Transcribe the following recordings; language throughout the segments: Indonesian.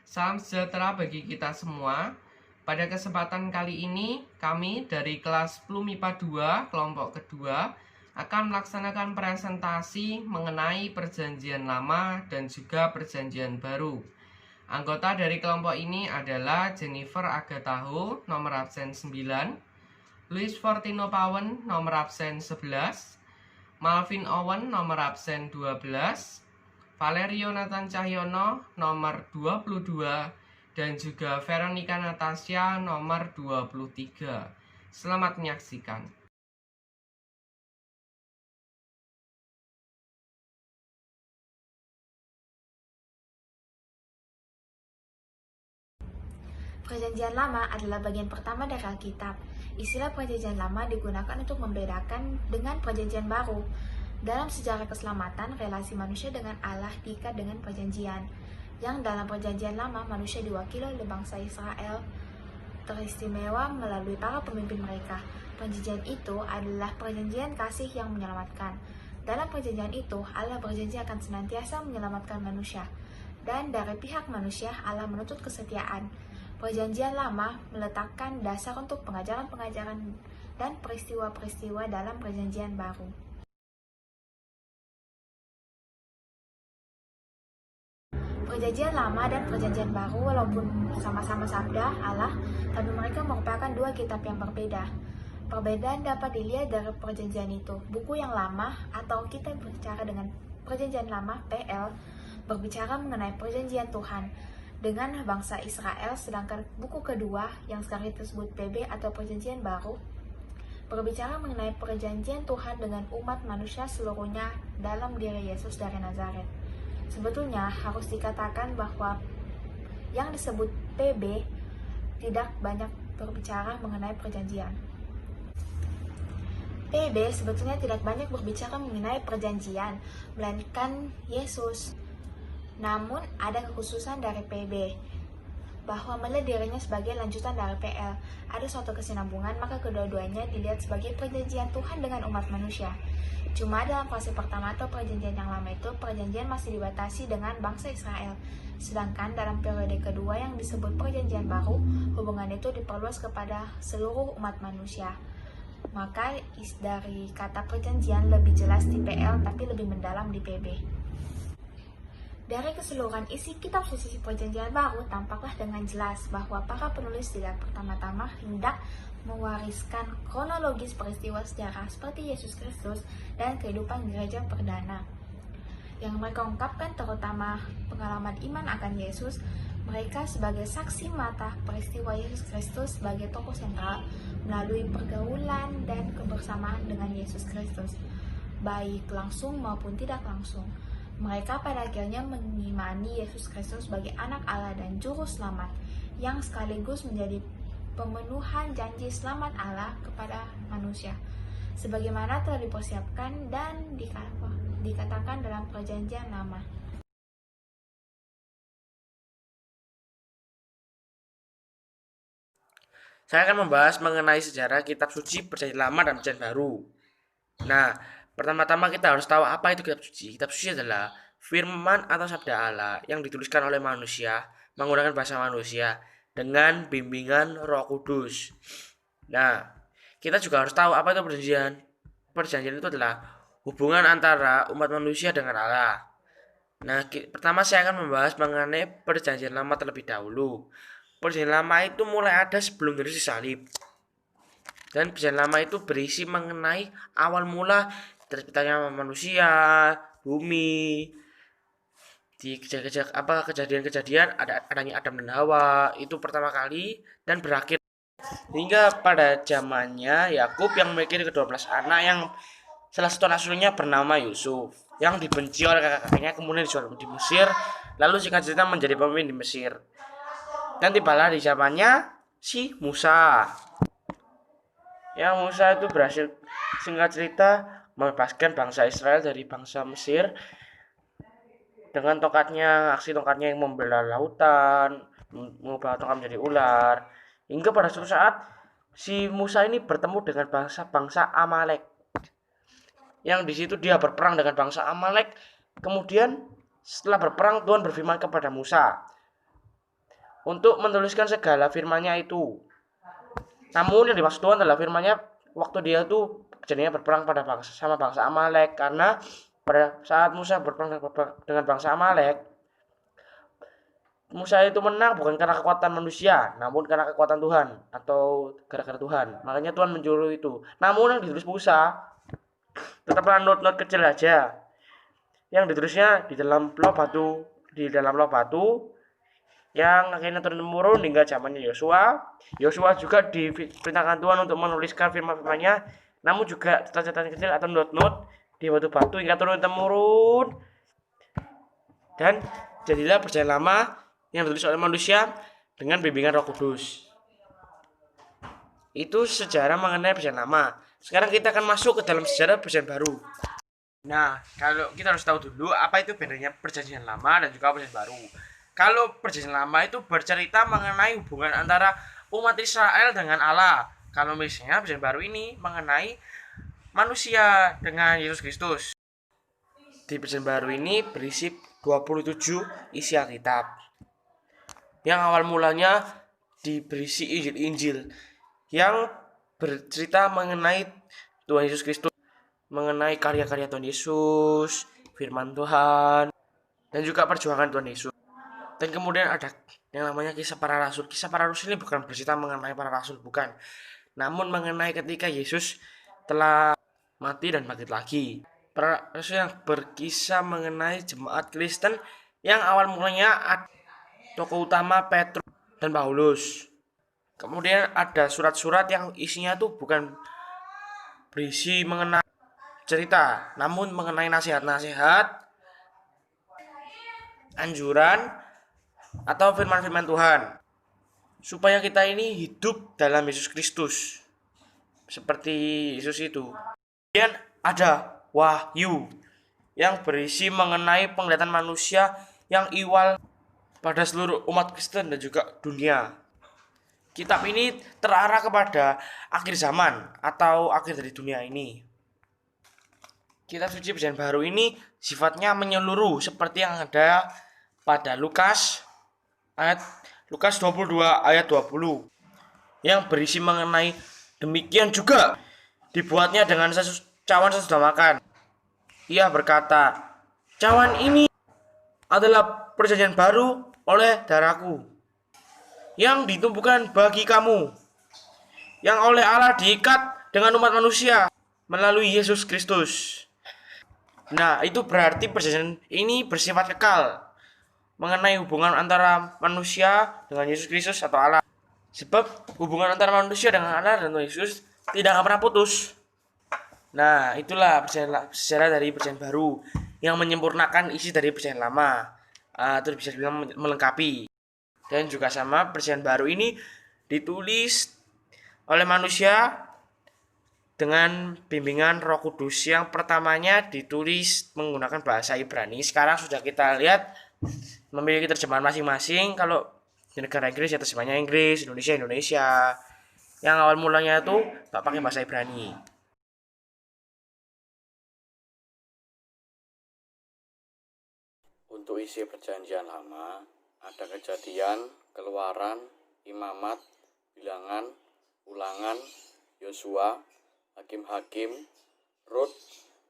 Salam sejahtera bagi kita semua. Pada kesempatan kali ini, kami dari kelas 10 MIPA 2, kelompok kedua, akan melaksanakan presentasi mengenai Perjanjian Lama dan juga Perjanjian Baru. Anggota dari kelompok ini adalah Jennifer Agataho, nomor absen 9, Luis Fortino Pawen, nomor absen 11, Malvin Owen, nomor absen 12, Valerio Nathan Cahyono, nomor 22, dan juga Veronica Natasha, nomor 23. Selamat menyaksikan. Perjanjian Lama adalah bagian pertama dari Alkitab. Istilah Perjanjian Lama digunakan untuk membedakan dengan Perjanjian Baru. Dalam sejarah keselamatan, relasi manusia dengan Allah diikat dengan perjanjian. Yang dalam Perjanjian Lama, manusia diwakili oleh bangsa Israel teristimewa melalui para pemimpin mereka. Perjanjian itu adalah perjanjian kasih yang menyelamatkan. Dalam perjanjian itu, Allah berjanji akan senantiasa menyelamatkan manusia. Dan dari pihak manusia, Allah menuntut kesetiaan. Perjanjian Lama meletakkan dasar untuk pengajaran-pengajaran dan peristiwa-peristiwa dalam Perjanjian Baru. Perjanjian Lama dan Perjanjian Baru walaupun sama-sama sabda Allah, tapi mereka merupakan dua kitab yang berbeda. Perbedaan dapat dilihat dari perjanjian itu. Buku yang lama atau kitab berbicara dengan Perjanjian Lama (PL) berbicara mengenai perjanjian Tuhan dengan bangsa Israel, sedangkan buku kedua yang sekarang disebut PB atau Perjanjian Baru berbicara mengenai perjanjian Tuhan dengan umat manusia seluruhnya dalam diri Yesus dari Nazaret. Sebetulnya harus dikatakan bahwa yang disebut PB tidak banyak berbicara mengenai perjanjian. PB sebetulnya tidak banyak berbicara mengenai perjanjian, melainkan Yesus. Namun ada kekhususan dari PB, bahwa melihat dirinya sebagai lanjutan dari PL. Ada suatu kesinambungan, maka kedua-duanya dilihat sebagai perjanjian Tuhan dengan umat manusia. Cuma dalam fase pertama atau perjanjian yang lama itu, perjanjian masih dibatasi dengan bangsa Israel. Sedangkan dalam periode kedua yang disebut perjanjian baru, hubungan itu diperluas kepada seluruh umat manusia. Maka dari kata perjanjian lebih jelas di PL tapi lebih mendalam di PB. Dari keseluruhan isi kitab suci Perjanjian Baru, tampaklah dengan jelas bahwa para penulis tidak pertama-tama hendak mewariskan kronologis peristiwa sejarah seperti Yesus Kristus dan kehidupan gereja perdana. Yang mereka ungkapkan terutama pengalaman iman akan Yesus, mereka sebagai saksi mata peristiwa Yesus Kristus sebagai tokoh sentral melalui pergaulan dan kebersamaan dengan Yesus Kristus, baik langsung maupun tidak langsung. Mereka pada akhirnya mengimani Yesus Kristus sebagai anak Allah dan juru selamat yang sekaligus menjadi pemenuhan janji selamat Allah kepada manusia, sebagaimana telah dipersiapkan dan dikatakan dalam Perjanjian Lama. Saya akan membahas mengenai sejarah kitab suci Perjanjian Lama dan Perjanjian Baru. Nah, pertama-tama kita harus tahu apa itu kitab suci. Kitab suci adalah firman atau sabda Allah yang dituliskan oleh manusia menggunakan bahasa manusia dengan bimbingan Roh Kudus. Nah, kita juga harus tahu apa itu perjanjian. Perjanjian itu adalah hubungan antara umat manusia dengan Allah. Nah, pertama saya akan membahas mengenai Perjanjian Lama terlebih dahulu. Perjanjian Lama itu mulai ada sebelum Yesus disalib. Dan Perjanjian Lama itu berisi mengenai awal mula terciptanya manusia, bumi, di kejadian-kejadian adanya Adam dan Hawa itu pertama kali dan berakhir hingga pada zamannya Yakub yang memiliki ke-12 anak yang salah satu asuhnya bernama Yusuf yang dibenci oleh kakak-kakaknya kemudian dijual di Mesir, lalu singkat cerita menjadi pemimpin di Mesir. Dan tibalah di zamannya si Musa. Yang Musa itu berhasil singkat cerita membebaskan bangsa Israel dari bangsa Mesir dengan tongkatnya, aksi tongkatnya yang membelah lautan, mengubah tongkat menjadi ular. Hingga pada suatu saat si Musa ini bertemu dengan bangsa Amalek. Yang di situ dia berperang dengan bangsa Amalek. Kemudian setelah berperang Tuhan berfirman kepada Musa, untuk menuliskan segala firman-Nya itu. Namun yang dimaksud Tuhan adalah firman-Nya waktu dia tuh jadinya berperang pada bangsa Amalek, karena pada saat Musa berperang dengan bangsa Amalek, Musa itu menang bukan karena kekuatan manusia, namun karena kekuatan Tuhan atau gara-gara Tuhan. Makanya Tuhan menyuruh itu. Namun yang ditulis Musa tetaplah not kecil aja. Yang ditulisnya di dalam loh batu yang akhirnya turun-temurun hingga zamannya Yosua. Yosua juga diperintahkan Tuhan untuk menuliskan firman-firman-Nya, namun juga catatan kecil atau not di batu hingga turun-temurun. Dan jadilah perjanjian lama yang ditulis oleh manusia dengan bimbingan Roh Kudus. Itu sejarah mengenai perjanjian lama. Sekarang kita akan masuk ke dalam sejarah perjanjian baru. Nah, kalau kita harus tahu dulu apa itu bedanya perjanjian lama dan juga perjanjian baru. Kalau perjanjian lama itu bercerita mengenai hubungan antara umat Israel dengan Allah. Kalau misalnya perjanjian baru ini mengenai manusia dengan Yesus Kristus. Di perjanjian baru ini berisi 27 isi Alkitab. Yang awal mulanya berisi Injil yang bercerita mengenai Tuhan Yesus Kristus, mengenai karya-karya Tuhan Yesus, firman Tuhan, dan juga perjuangan Tuhan Yesus. Dan kemudian ada yang namanya kisah para rasul. Kisah para rasul ini bukan bercerita mengenai para rasul, bukan. Namun mengenai ketika Yesus telah mati dan bangkit lagi. Para rasul yang berkisah mengenai jemaat Kristen yang awal mulanya ada tokoh utama Petrus dan Paulus. Kemudian ada surat-surat yang isinya tuh bukan berisi mengenai cerita, namun mengenai nasihat-nasihat, anjuran, atau firman-firman Tuhan, supaya kita ini hidup dalam Yesus Kristus seperti Yesus itu. Kemudian ada wahyu yang berisi mengenai penglihatan manusia yang ihwal pada seluruh umat Kristen dan juga dunia. Kitab ini terarah kepada akhir zaman atau akhir dari dunia ini. Kitab suci perjanjian baru ini sifatnya menyeluruh seperti yang ada pada Lukas 22 ayat 20 yang berisi mengenai demikian juga dibuatnya dengan cawan sesudah makan. Ia berkata, cawan ini adalah perjanjian baru oleh darahku yang ditumbuhkan bagi kamu, yang oleh Allah diikat dengan umat manusia melalui Yesus Kristus. Nah, itu berarti perjanjian ini bersifat kekal mengenai hubungan antara manusia dengan Yesus Kristus atau Allah. Sebab hubungan antara manusia dengan Allah dan Tuhan Yesus tidak akan pernah putus. Nah, itulah sejarah dari perjanjian baru yang menyempurnakan isi dari perjanjian lama. Terus bisa dibilang melengkapi. Dan juga sama, perjanjian baru ini ditulis oleh manusia dengan bimbingan Roh Kudus. Yang pertamanya ditulis menggunakan bahasa Ibrani. Sekarang sudah kita lihat memiliki terjemahan masing-masing. Kalau di negara Inggris ya terjemahnya Inggris, Indonesia. Yang awal mulanya itu tak pakai bahasa Ibrani. Untuk isi perjanjian lama, ada Kejadian, Keluaran, Imamat, Bilangan, Ulangan, Yosua, Hakim-Hakim, Rut,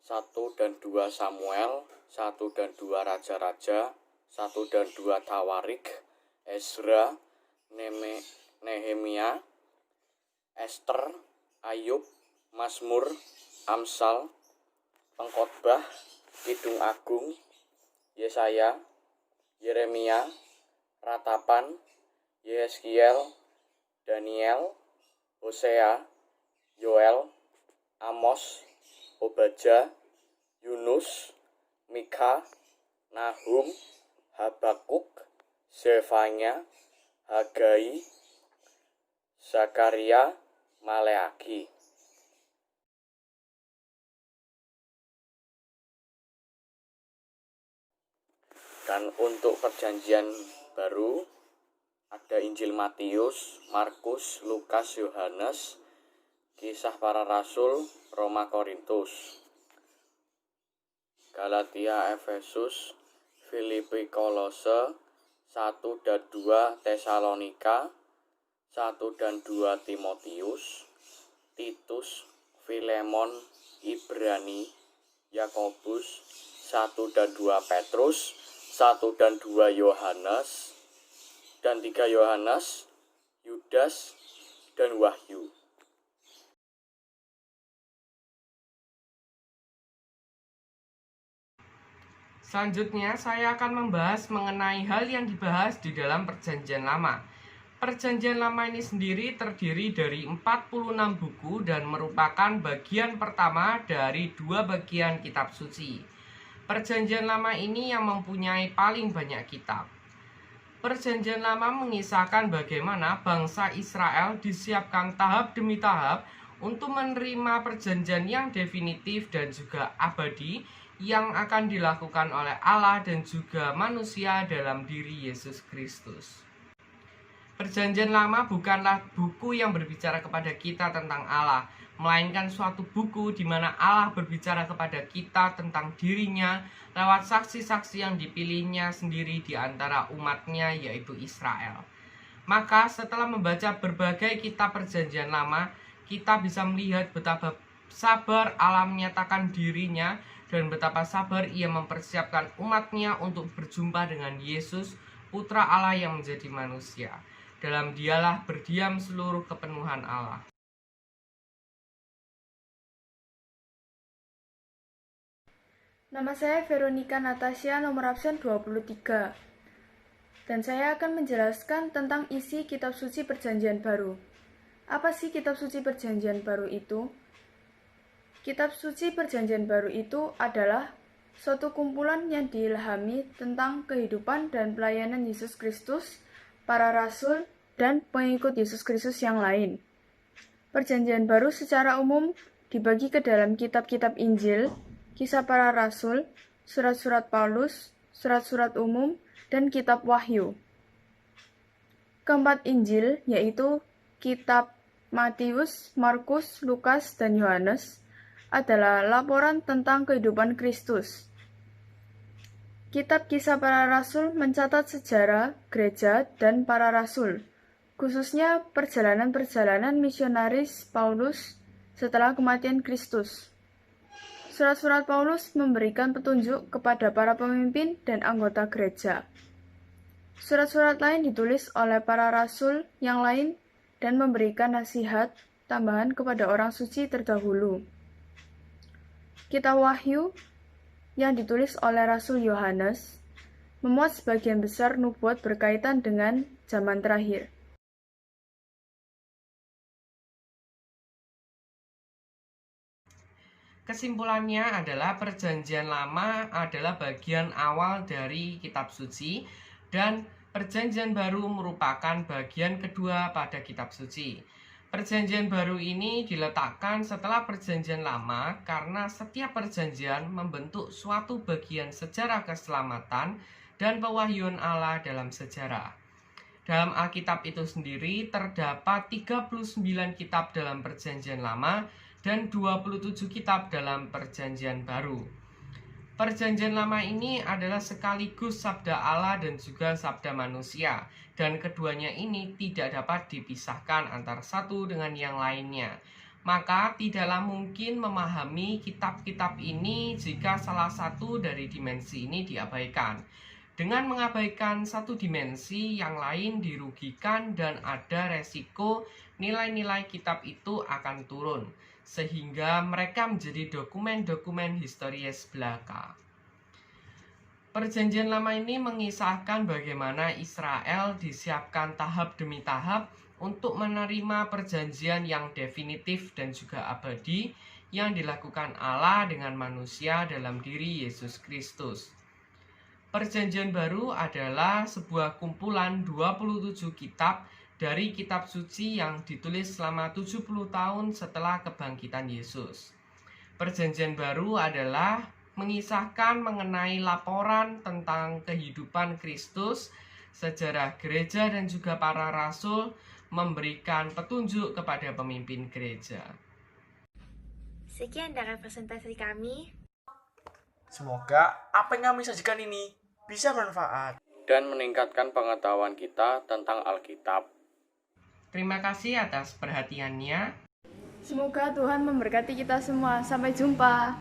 1 dan 2 Samuel, 1 dan 2 Raja-Raja, 1 dan 2 Tawarik, Ezra, Nehemia, Ester, Ayub, Mazmur, Amsal, Pengkhotbah, Kidung Agung, Yesaya, Yeremia, Ratapan, Yehezkiel, Daniel, Hosea, Yoel, Amos, Obadja, Yunus, Mika, Nahum, Habakuk, Zefanya, Hagai, Zakaria, Maleaki. Dan untuk perjanjian baru ada Injil Matius, Markus, Lukas, Yohanes, Kisah para Rasul, Roma, Korintus, Galatia, Efesus, Filipi, Kolose, 1 dan 2 Tesalonika, 1 dan 2 Timotius, Titus, Filemon, Ibrani, Yakobus, 1 dan 2 Petrus, 1 dan 2 Yohanes, dan 3 Yohanes, Yudas, dan Wahyu. Selanjutnya, saya akan membahas mengenai hal yang dibahas di dalam Perjanjian Lama. Perjanjian Lama ini sendiri terdiri dari 46 buku dan merupakan bagian pertama dari 2 bagian kitab suci. Perjanjian Lama ini yang mempunyai paling banyak kitab. Perjanjian Lama mengisahkan bagaimana bangsa Israel disiapkan tahap demi tahap untuk menerima perjanjian yang definitif dan juga abadi yang akan dilakukan oleh Allah dan juga manusia dalam diri Yesus Kristus. Perjanjian Lama bukanlah buku yang berbicara kepada kita tentang Allah, melainkan suatu buku di mana Allah berbicara kepada kita tentang dirinya lewat saksi-saksi yang dipilihnya sendiri di antara umatnya, yaitu Israel. Maka setelah membaca berbagai kitab Perjanjian Lama, kita bisa melihat betapa sabar Allah menyatakan dirinya dan betapa sabar ia mempersiapkan umatnya untuk berjumpa dengan Yesus, Putra Allah yang menjadi manusia. Dalam Dialah berdiam seluruh kepenuhan Allah. Nama saya Veronica Natasha, nomor absen 23. Dan saya akan menjelaskan tentang isi kitab suci Perjanjian Baru. Apa sih kitab suci Perjanjian Baru itu? Kitab suci Perjanjian Baru itu adalah suatu kumpulan yang diilhami tentang kehidupan dan pelayanan Yesus Kristus, para rasul, dan pengikut Yesus Kristus yang lain. Perjanjian Baru secara umum dibagi ke dalam kitab-kitab Injil, Kisah para Rasul, surat-surat Paulus, surat-surat umum, dan kitab Wahyu. Keempat Injil, yaitu kitab Matius, Markus, Lukas, dan Yohanes, adalah laporan tentang kehidupan Kristus. Kitab Kisah para Rasul mencatat sejarah, gereja, dan para rasul, khususnya perjalanan-perjalanan misionaris Paulus setelah kematian Kristus. Surat-surat Paulus memberikan petunjuk kepada para pemimpin dan anggota gereja. Surat-surat lain ditulis oleh para rasul yang lain dan memberikan nasihat tambahan kepada orang suci terdahulu. Kitab Wahyu yang ditulis oleh Rasul Yohanes memuat sebagian besar nubuat berkaitan dengan zaman terakhir. Kesimpulannya adalah Perjanjian Lama adalah bagian awal dari kitab suci dan Perjanjian Baru merupakan bagian kedua pada kitab suci. Perjanjian Baru ini diletakkan setelah Perjanjian Lama karena setiap perjanjian membentuk suatu bagian sejarah keselamatan dan pewahyuan Allah dalam sejarah. Dalam Alkitab itu sendiri terdapat 39 kitab dalam Perjanjian Lama dan 27 kitab dalam Perjanjian Baru. Perjanjian Lama ini adalah sekaligus sabda Allah dan juga sabda manusia, dan keduanya ini tidak dapat dipisahkan antara satu dengan yang lainnya. Maka tidaklah mungkin memahami kitab-kitab ini jika salah satu dari dimensi ini diabaikan. Dengan mengabaikan satu dimensi, yang lain dirugikan dan ada resiko nilai-nilai kitab itu akan turun, sehingga mereka menjadi dokumen-dokumen historis belaka. Perjanjian Lama ini mengisahkan bagaimana Israel disiapkan tahap demi tahap untuk menerima perjanjian yang definitif dan juga abadi yang dilakukan Allah dengan manusia dalam diri Yesus Kristus. Perjanjian Baru adalah sebuah kumpulan 27 kitab dari kitab suci yang ditulis selama 70 tahun setelah kebangkitan Yesus. Perjanjian Baru adalah mengisahkan mengenai laporan tentang kehidupan Kristus, sejarah gereja dan juga para rasul, memberikan petunjuk kepada pemimpin gereja. Sekian dari presentasi kami. Semoga apa yang kami sajikan ini bisa bermanfaat. dan meningkatkan pengetahuan kita tentang Alkitab. Terima kasih atas perhatiannya. Semoga Tuhan memberkati kita semua. Sampai jumpa.